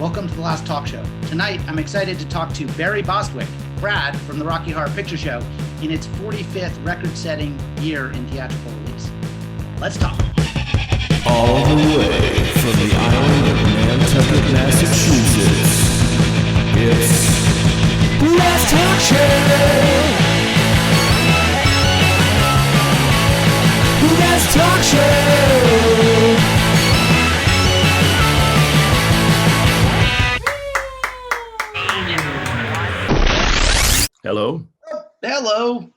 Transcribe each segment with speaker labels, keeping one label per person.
Speaker 1: Welcome to The Last Talk Show. Tonight, I'm excited to talk to Barry Bostwick, Brad from the Rocky Horror Picture Show, in its 45th record-setting year in theatrical release. Let's talk.
Speaker 2: All the way from the island of Nantucket, Massachusetts, it's The Last Talk Show! The Last Talk Show!
Speaker 3: Hello?
Speaker 1: Hello.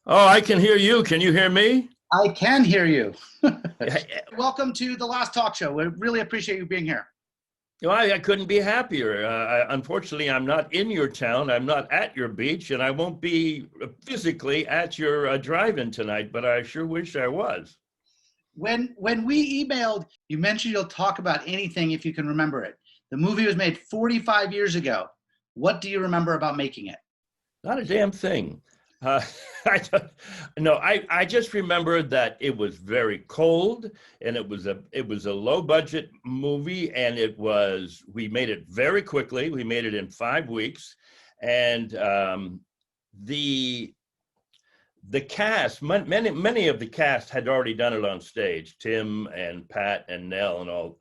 Speaker 3: Oh, I can hear you. Can you hear me?
Speaker 1: I can hear you. Welcome to The Last Talk Show. We really appreciate you being here.
Speaker 3: Well, I couldn't be happier. Unfortunately, I'm not in your town. I'm not at your beach, and I won't be physically at your drive-in tonight, but I sure wish I was.
Speaker 1: When we emailed, you mentioned you'll talk about anything if you can remember it. The movie was made 45 years ago. What do you remember about making it?
Speaker 3: Not a damn thing. I just remember that it was very cold, and it was a low budget movie, and we made it very quickly. We made it in 5 weeks, and the cast, many of the cast had already done it on stage. Tim and Pat and Nell and all,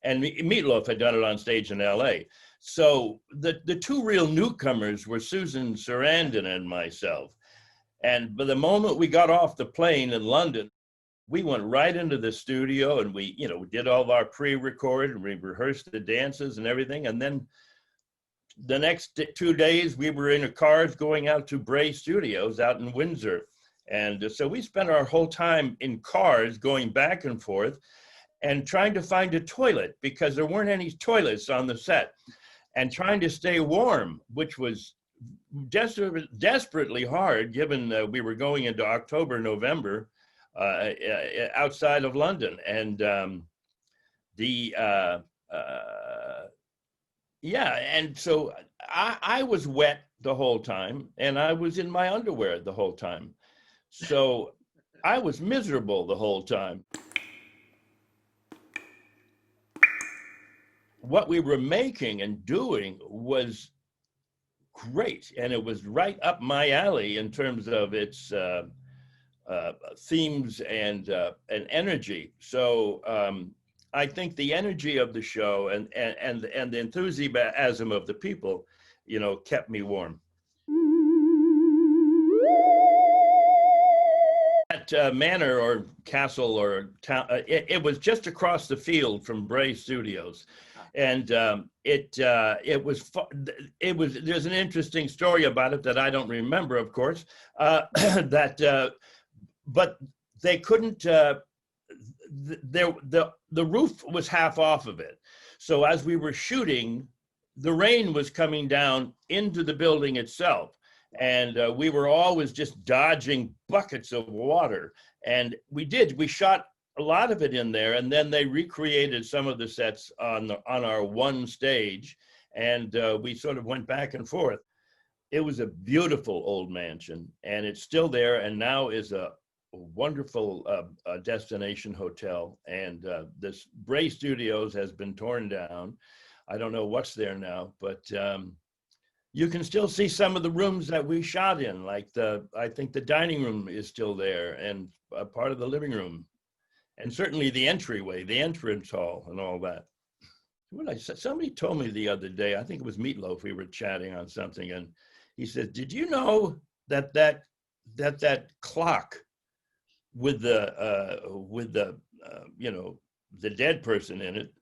Speaker 3: and Meatloaf had done it on stage in L.A. So the two real newcomers were Susan Sarandon and myself. And by the moment we got off the plane in London, we went right into the studio, and we did all of our pre-record, and we rehearsed the dances and everything. And then the next 2 days, we were in a cars going out to Bray Studios out in Windsor. And so we spent our whole time in cars going back and forth and trying to find a toilet, because there weren't any toilets on the set, and trying to stay warm, which was desperately hard, given we were going into October, November, outside of London. And and so I was wet the whole time, and I was in my underwear the whole time. So I was miserable the whole time. What we were making and doing was great, and it was right up my alley in terms of its themes and energy. So I think the energy of the show and the enthusiasm of the people, kept me warm. That manor or castle or town, it was just across the field from Bray Studios. And there's an interesting story about it that I don't remember, of course, but they couldn't, the roof was half off of it. So as we were shooting, the rain was coming down into the building itself. And we were always just dodging buckets of water. And we shot a lot of it in there, and then they recreated some of the sets on our one stage, and we sort of went back and forth. It was a beautiful old mansion, and it's still there, and now is a wonderful destination hotel. And this Bray Studios has been torn down. I don't know what's there now, but you can still see some of the rooms that we shot in, like I think the dining room is still there, and a part of the living room. And certainly the entryway, the entrance hall, and all that. Somebody told me the other day, I think it was Meatloaf, we were chatting on something, and he said, "Did you know that clock with the dead person in it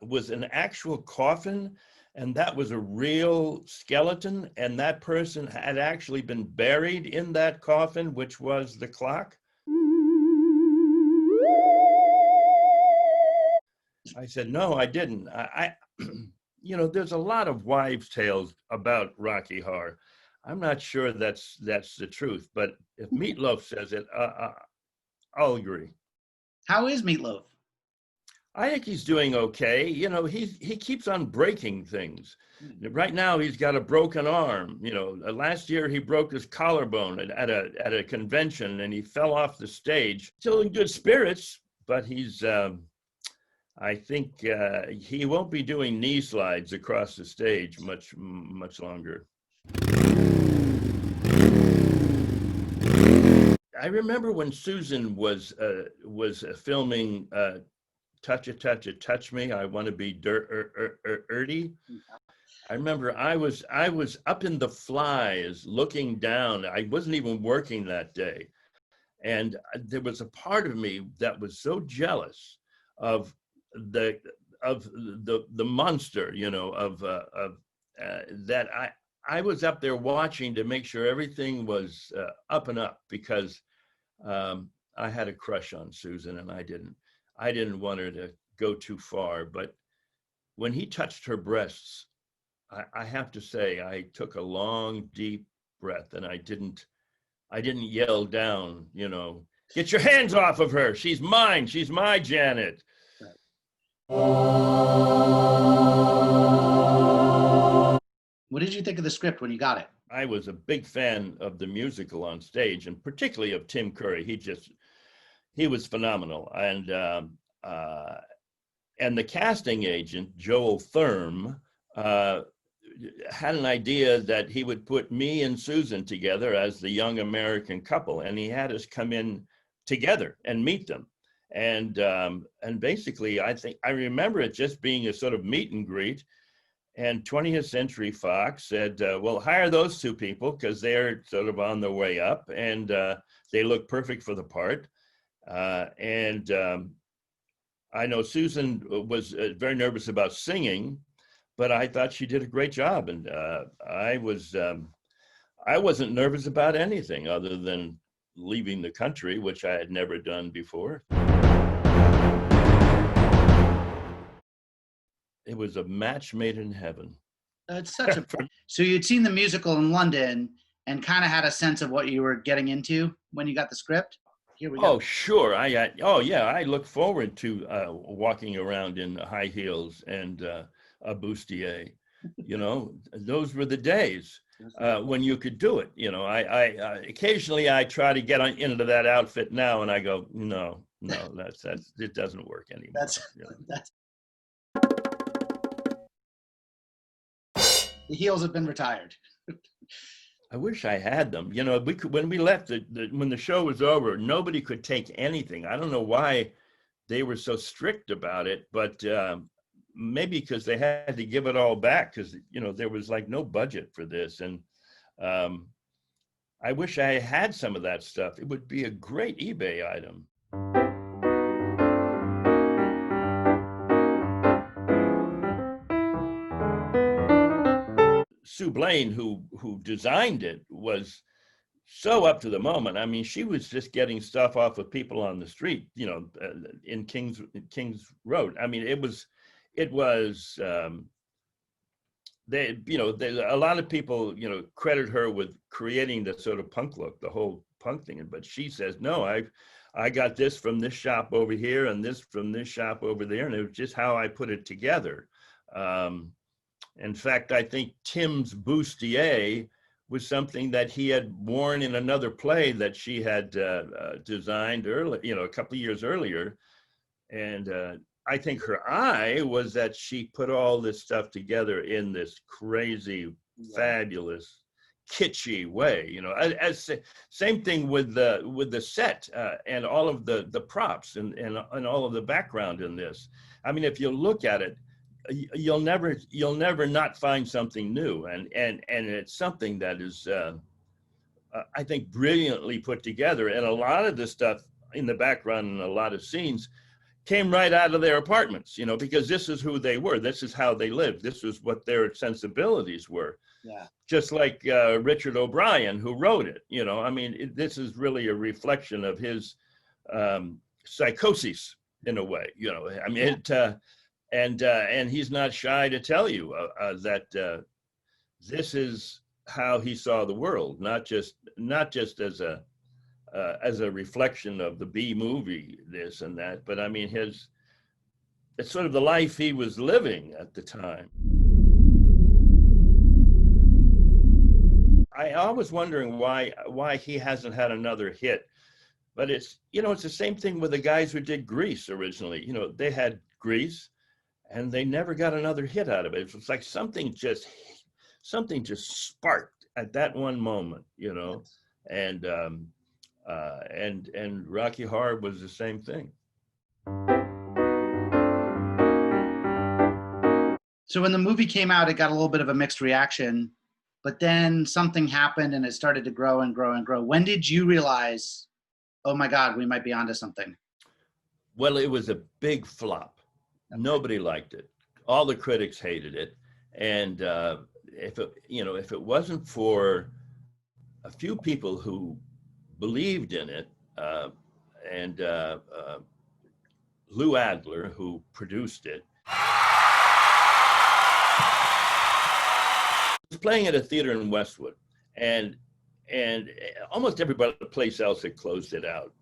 Speaker 3: was an actual coffin, and that was a real skeleton, and that person had actually been buried in that coffin, which was the clock?" I said, "No, I didn't." There's a lot of wives' tales about Rocky Horror. I'm not sure that's the truth, but if Meatloaf says it, I'll agree.
Speaker 1: How is Meatloaf?
Speaker 3: I think he's doing okay. He keeps on breaking things. Right now, he's got a broken arm. Last year he broke his collarbone at a convention, and he fell off the stage. Still in good spirits, but he's I think he won't be doing knee slides across the stage much longer. I remember when Susan was filming Touch It, Touch It, Touch Me, I Want to Be Dirty. I remember I was up in the flies looking down. I wasn't even working that day. And there was a part of me that was so jealous of the monster, you know, that I was up there watching to make sure everything was up and up, because I had a crush on Susan, and I didn't want her to go too far. But when he touched her breasts, I have to say, I took a long, deep breath, and I didn't yell down, you know, get your hands off of her. She's mine. She's my Janet.
Speaker 1: What did you think of the script when you got it?
Speaker 3: I was a big fan of the musical on stage, and particularly of Tim Curry. He was phenomenal. And the casting agent, Joel Thurm, had an idea that he would put me and Susan together as the young American couple, and he had us come in together and meet them. And basically, I remember it just being a sort of meet and greet. And 20th Century Fox said, well, hire those two people because they're sort of on their way up, and they look perfect for the part. I know Susan was very nervous about singing, but I thought she did a great job. And I wasn't nervous about anything other than leaving the country, which I had never done before. It was a match made in heaven.
Speaker 1: It's such a So you'd seen the musical in London and kind of had a sense of what you were getting into when you got the script? Here we go.
Speaker 3: Oh, sure. I look forward to walking around in high heels and a bustier. You know, those were the days when you could do it. You know, I occasionally I try to get into that outfit now, and I go, no, that's it doesn't work anymore.
Speaker 1: The heels have been retired.
Speaker 3: I wish I had them. You know, when we left, when the show was over, nobody could take anything. I don't know why they were so strict about it, but maybe because they had to give it all back, because, you know, there was like no budget for this. And I wish I had some of that stuff. It would be a great eBay item. Sue Blaine, who designed it, was so up to the moment. I mean, she was just getting stuff off of people on the street, you know, in King's Road. I mean, it was a lot of people, you know, credit her with creating the sort of punk look, the whole punk thing. But she says, no, I got this from this shop over here and this from this shop over there, and it was just how I put it together. In fact, I think Tim's bustier was something that he had worn in another play that she had designed early, you know, a couple of years earlier. And I think her eye was that she put all this stuff together in this crazy, fabulous, kitschy way. You know, as same thing with the set and all of the props and all of the background in this. I mean, if you look at it, you'll never not find something new, and it's something that is I think brilliantly put together. And a lot of the stuff in the background and a lot of scenes came right out of their apartments, you know, because this is who they were, this is how they lived, this was what their sensibilities were.
Speaker 1: Yeah.
Speaker 3: Just like Richard O'Brien, who wrote it, you know, I mean, this is really a reflection of his psychosis in a way, you know. I mean, and he's not shy to tell you that this is how he saw the world, not just as a reflection of the B movie, this and that, but I mean it's sort of the life he was living at the time. I always wondering why he hasn't had another hit, but it's, you know, it's the same thing with the guys who did Grease originally. You know, they had Grease, and they never got another hit out of it. It was like something just sparked at that one moment, you know, and Rocky Horror was the same thing.
Speaker 1: So when the movie came out, it got a little bit of a mixed reaction, but then something happened and it started to grow and grow and grow. When did you realize, oh my God, we might be onto something?
Speaker 3: Well, it was a big flop. Okay. Nobody liked it. All the critics hated it. And if it wasn't for a few people who believed in it, and Lou Adler, who produced it, was playing at a theater in Westwood, and almost every place else had closed it out.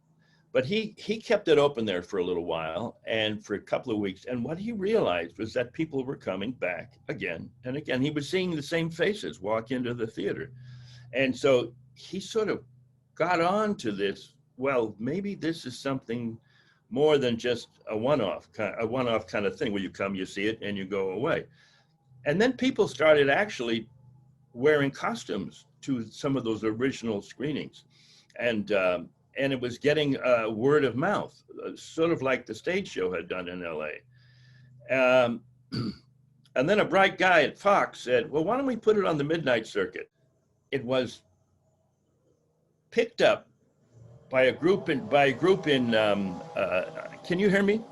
Speaker 3: But he kept it open there for a little while and for a couple of weeks. And what he realized was that people were coming back again and again. He was seeing the same faces walk into the theater. And so he sort of got on to this, well, maybe this is something more than just a one-off kind of thing where you come, you see it, and you go away. And then people started actually wearing costumes to some of those original screenings. And it was getting word of mouth, sort of like the stage show had done in LA. And then a bright guy at Fox said, well, why don't we put it on the midnight circuit? It was picked up by a group in, can you hear me?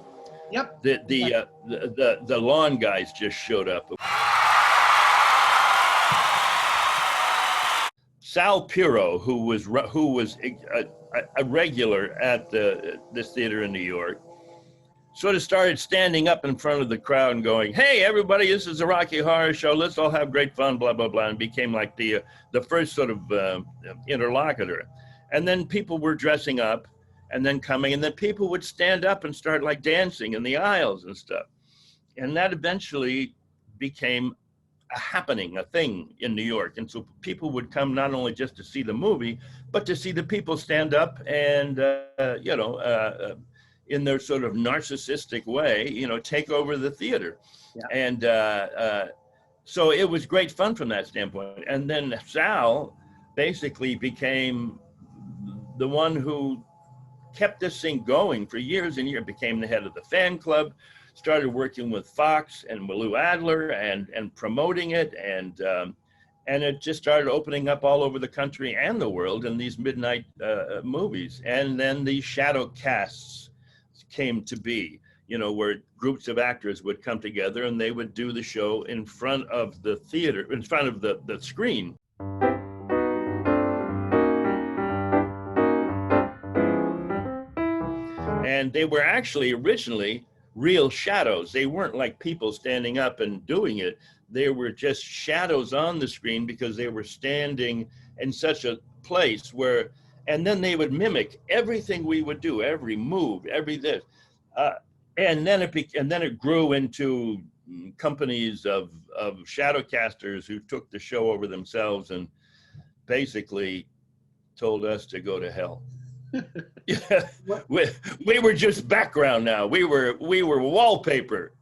Speaker 1: Yep.
Speaker 3: The lawn guys just showed up. Sal Piro, who was a regular at this theater in New York, sort of started standing up in front of the crowd and going, hey, everybody, this is a Rocky Horror Show. Let's all have great fun, blah, blah, blah, and became like the first sort of interlocutor. And then people were dressing up and then coming, and then people would stand up and start like dancing in the aisles and stuff. And that eventually became a happening, a thing in New York. And so people would come not only just to see the movie, but to see the people stand up and, in their sort of narcissistic way, take over the theater. Yeah. And so it was great fun from that standpoint. And then Sal basically became the one who kept this thing going for years and years, became the head of the fan club, started working with Fox and Lou Adler and promoting it. And it just started opening up all over the country and the world in these midnight movies. And then the shadow casts came to be, where groups of actors would come together and they would do the show in front of the theater, in front of the screen. And they were actually originally real shadows. They weren't like people standing up and doing it. They were just shadows on the screen because they were standing in such a place where, and then they would mimic everything we would do, every move, every this. And then it grew into companies of shadow casters who took the show over themselves and basically told us to go to hell. Yeah, we were just background now. We were wallpaper,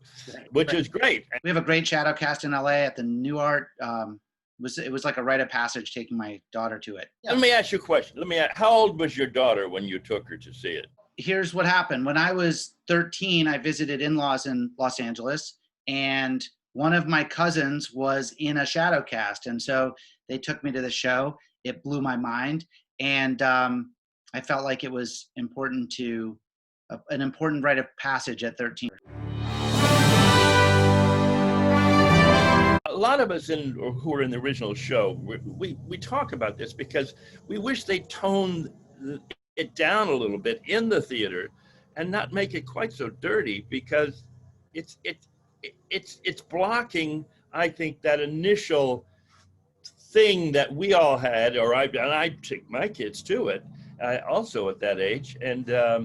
Speaker 3: which is great.
Speaker 1: We have a great shadow cast in LA at the New Art. It was like a rite of passage taking my daughter to it.
Speaker 3: Yeah. Let me ask you a question. How old was your daughter when you took her to see it?
Speaker 1: Here's what happened. When I was 13, I visited in-laws in Los Angeles, and one of my cousins was in a shadow cast, and so they took me to the show. It blew my mind, and I felt like it was important an important rite of passage at 13.
Speaker 3: A lot of us who were in the original show, we talk about this because we wish they toned it down a little bit in the theater and not make it quite so dirty, because it's blocking, I think, that initial thing that we all had, I take my kids to it. Also at that age, and I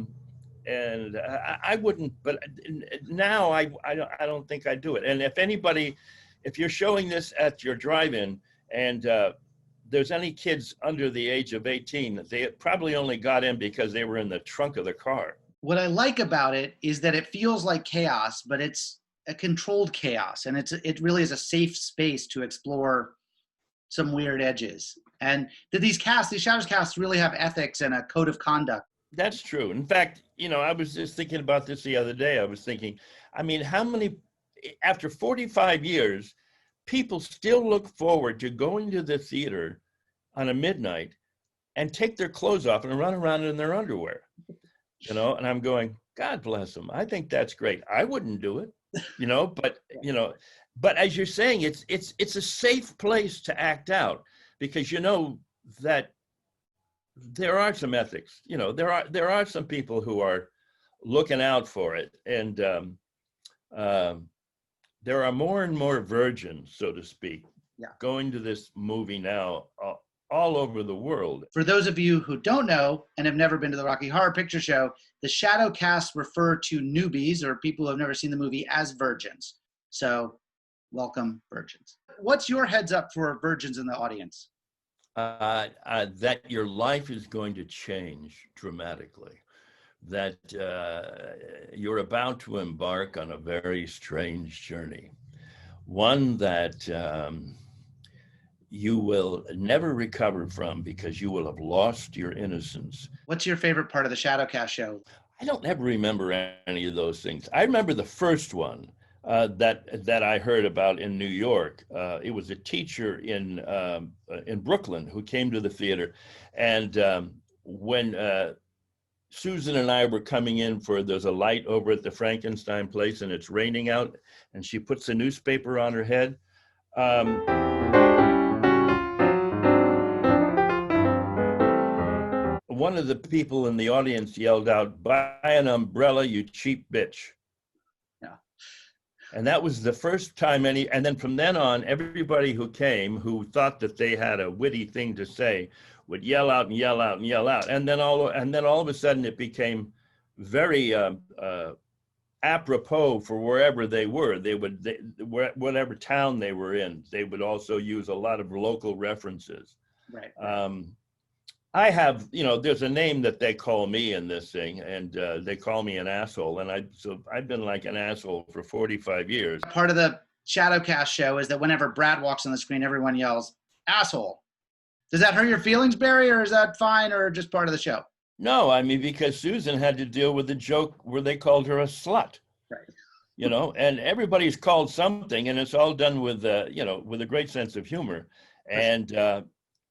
Speaker 3: wouldn't, but now I don't think I'd do it. And if you're showing this at your drive-in and there's any kids under the age of 18, they probably only got in because they were in the trunk of the car.
Speaker 1: What I like about it is that it feels like chaos, but it's a controlled chaos, and it really is a safe space to explore some weird edges. And that these shadows casts really have ethics and a code of conduct.
Speaker 3: That's true. In fact, I was just thinking about this the other day. I was thinking, I mean, how many, after 45 years, people still look forward to going to the theater on a midnight and take their clothes off and run around in their underwear, and I'm going, God bless them. I think that's great. I wouldn't do it, but as you're saying, it's a safe place to act out, because that there are some ethics. There are some people who are looking out for it, and there are more and more virgins, so to speak, going to this movie now all over the world.
Speaker 1: For those of you who don't know and have never been to the Rocky Horror Picture Show, the shadow casts refer to newbies or people who have never seen the movie as virgins. So welcome, virgins. What's your heads up for virgins in the audience?
Speaker 3: That your life is going to change dramatically, that you're about to embark on a very strange journey, one that you will never recover from, because you will have lost your innocence.
Speaker 1: What's your favorite part of the Shadowcast show?
Speaker 3: I don't ever remember any of those things. I remember the first one that I heard about in New York. It was a teacher in Brooklyn who came to the theater, and when Susan and I were coming in there's a light over at the Frankenstein place, and it's raining out, and she puts a newspaper on her head. One of the people in the audience yelled out, "Buy an umbrella, you cheap bitch."
Speaker 1: Yeah.
Speaker 3: And that was the first time and then from then on, everybody who came who thought that they had a witty thing to say would yell out and yell out and yell out. And then all of a sudden it became very apropos for wherever they were. Whatever town they were in, they would also use a lot of local references.
Speaker 1: Right.
Speaker 3: I have, there's a name that they call me in this thing, and they call me an asshole. And I've been like an asshole for 45 years.
Speaker 1: Part of the Shadowcast show is that whenever Brad walks on the screen, everyone yells, "Asshole." Does that hurt your feelings, Barry, or is that fine, or just part of the show?
Speaker 3: No, I mean, because Susan had to deal with the joke where they called her a slut.
Speaker 1: Right.
Speaker 3: And everybody's called something, and it's all done with a great sense of humor. And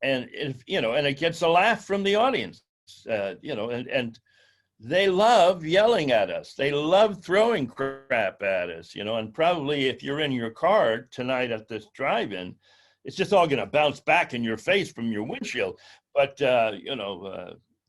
Speaker 3: it gets a laugh from the audience, and they love yelling at us. They love throwing crap at us, and probably if you're in your car tonight at this drive-in, it's just all going to bounce back in your face from your windshield. But,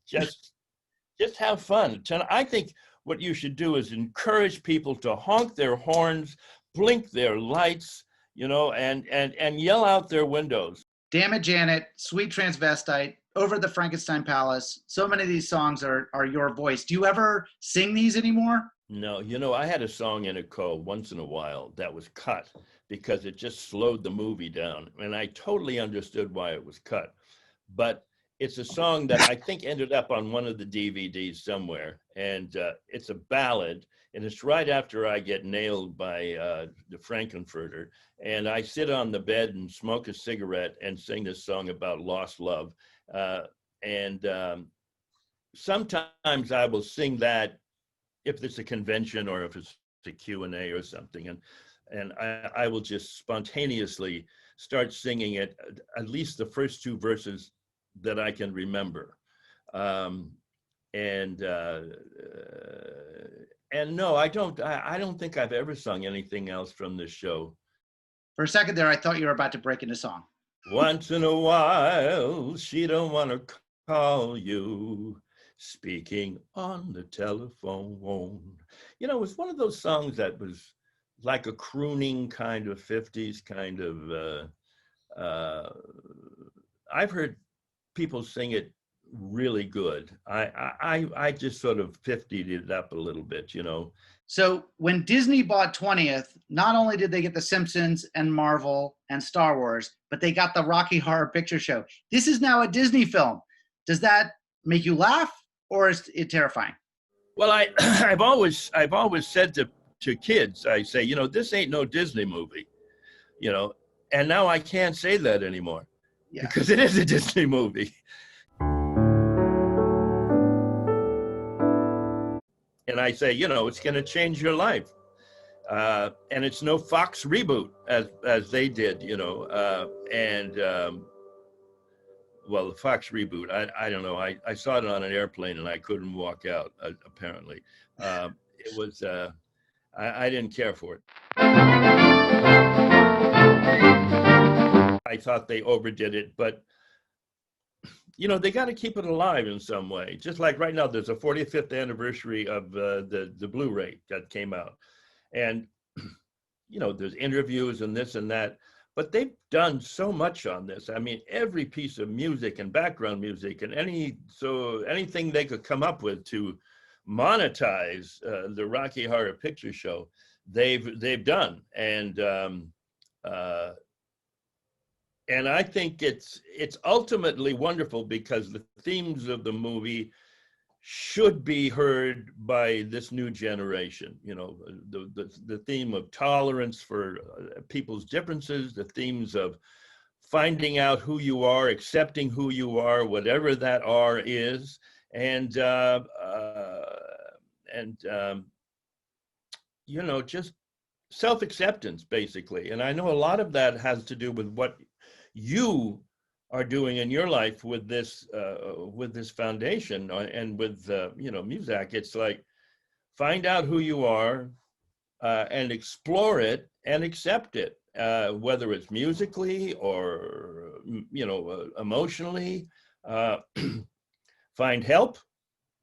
Speaker 3: just have fun. I think what you should do is encourage people to honk their horns, blink their lights, and yell out their windows.
Speaker 1: Damn It, Janet, Sweet Transvestite, Over the Frankenstein Palace. So many of these songs are your voice. Do you ever sing these anymore?
Speaker 3: No, I had a song in it called Once in a While that was cut because it just slowed the movie down. And I totally understood why it was cut. But it's a song that I think ended up on one of the DVDs somewhere. And it's a ballad. And it's right after I get nailed by the Frankenfurter. And I sit on the bed and smoke a cigarette and sing this song about lost love. Sometimes I will sing that if it's a convention or if it's a Q&A or something. And I will just spontaneously start singing it, at least the first two verses that I can remember. And no, I don't think I've ever sung anything else from this show.
Speaker 1: For a second there, I thought you were about to break into song.
Speaker 3: Once in a while, she don't want to call you, speaking on the telephone. It was one of those songs that was like a crooning kind of 50s kind of, I've heard people sing it really good. I just sort of 50'd it up a little bit,
Speaker 1: So when Disney bought 20th, not only did they get The Simpsons and Marvel and Star Wars, but they got the Rocky Horror Picture Show. This is now a Disney film. Does that make you laugh, or is it terrifying?
Speaker 3: Well, I've always said to kids, I say, this ain't no Disney movie, you know, and now I can't say that anymore
Speaker 1: Yeah.
Speaker 3: because it is a Disney movie. And I say, it's going to change your life. And it's no Fox reboot as they did, well, the Fox reboot, I don't know. I saw it on an airplane and I couldn't walk out, apparently. It was, I didn't care for it. I thought they overdid it, but they got to keep it alive in some way. Just like right now, there's a 45th anniversary of the Blu-ray that came out. And, there's interviews and this and that, but they've done so much on this. I mean, every piece of music and background music and anything they could come up with to monetize the Rocky Horror Picture Show, they've done. And I think it's ultimately wonderful because the themes of the movie should be heard by this new generation. The theme of tolerance for people's differences, the themes of finding out who you are, accepting who you are, whatever that are is, and just self-acceptance, basically. And I know a lot of that has to do with what you are doing in your life with this foundation and with Musack. It's like, find out who you are and explore it and accept it, whether it's musically or emotionally. Find help,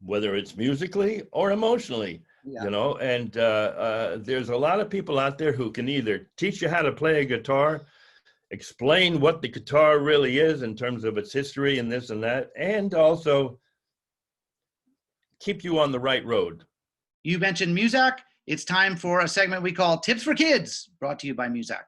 Speaker 3: whether it's musically or emotionally.
Speaker 1: Yeah.
Speaker 3: And there's a lot of people out there who can either teach you how to play a guitar, explain what the guitar really is in terms of its history and this and that, and also keep you on the right road.
Speaker 1: You mentioned Musack. It's time for a segment we call Tips for Kids, brought to you by Musack.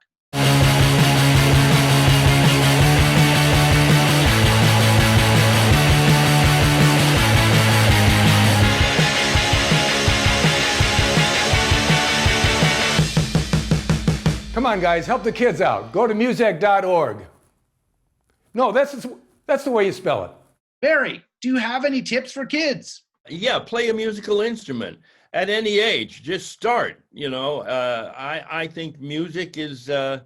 Speaker 4: Come on, guys, help the kids out. Go to musack.org. No, that's the way you spell it.
Speaker 1: Barry, do you have any tips for kids?
Speaker 3: Yeah, play a musical instrument at any age. Just start. I think music it's a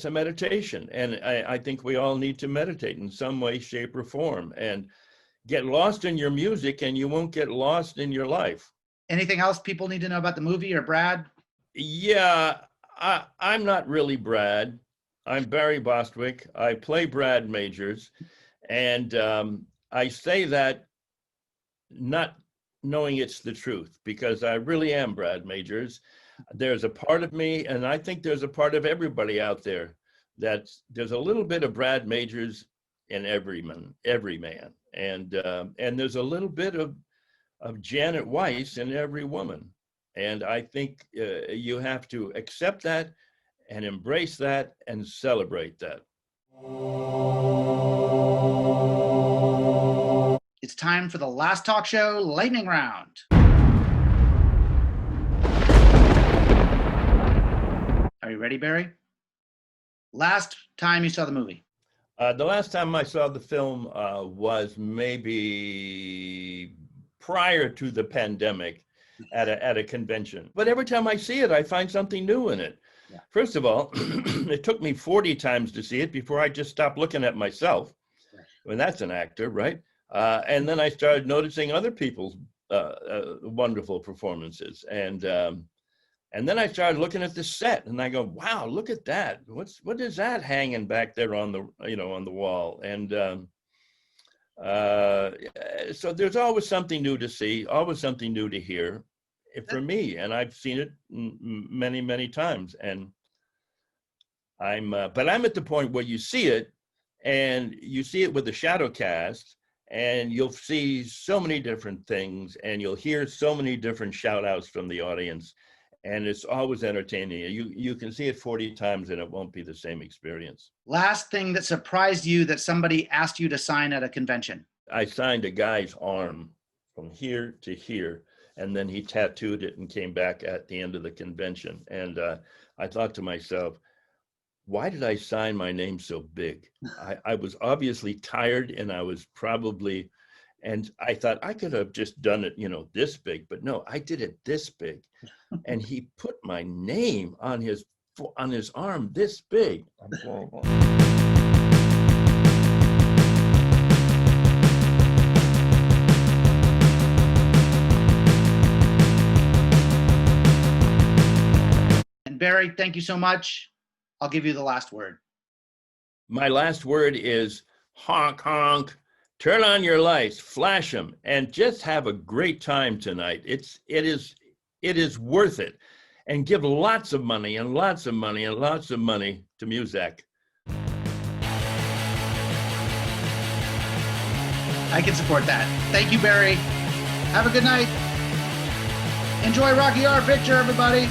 Speaker 3: meditation, and I think we all need to meditate in some way, shape, or form, and get lost in your music, and you won't get lost in your life.
Speaker 1: Anything else people need to know about the movie or Brad?
Speaker 3: Yeah, I'm not really Brad. I'm Barry Bostwick. I play Brad Majors, and I say that not knowing it's the truth, because I really am Brad Majors. There's a part of me, and I think there's a part of everybody out there, that there's a little bit of Brad Majors in every man, and there's a little bit of Janet Weiss in every woman. And I think you have to accept that and embrace that and celebrate that.
Speaker 1: It's time for the last talk show, lightning round. Are you ready, Barry? Last time you saw the movie?
Speaker 3: The last time I saw the film was maybe prior to the pandemic, at a convention. But every time I see it, I find something new in it.
Speaker 1: Yeah.
Speaker 3: First of all, it took me 40 times to see it before I just stopped looking at myself. Right. When that's an actor, right? And then I started noticing other people's wonderful performances. And then I started looking at the set, and I go, wow, look at that. What is that hanging back there on the wall? And so there's always something new to see, always something new to hear for me, and I've seen it many, many times. And but I'm at the point where you see it, and you see it with the shadow cast, and you'll see so many different things, and you'll hear so many different shout outs from the audience, and it's always entertaining. You can see it 40 times and it won't be the same experience.
Speaker 1: Last thing that surprised you that somebody asked you to sign at a convention?
Speaker 3: I signed a guy's arm. from here to here. And then he tattooed it and came back at the end of the convention. And I thought to myself, why did I sign my name so big? I was obviously tired, and I was probably, and I thought I could have just done it, this big, but no, I did it this big. And he put my name on his arm this big.
Speaker 1: And Barry, thank you so much. I'll give you the last word.
Speaker 3: My last word is honk, honk. Turn on your lights, flash them, and just have a great time tonight. It is worth it. And give lots of money and lots of money and lots of money to Musack.
Speaker 1: I can support that. Thank you, Barry. Have a good night. Enjoy Rocky Horror Picture, everybody.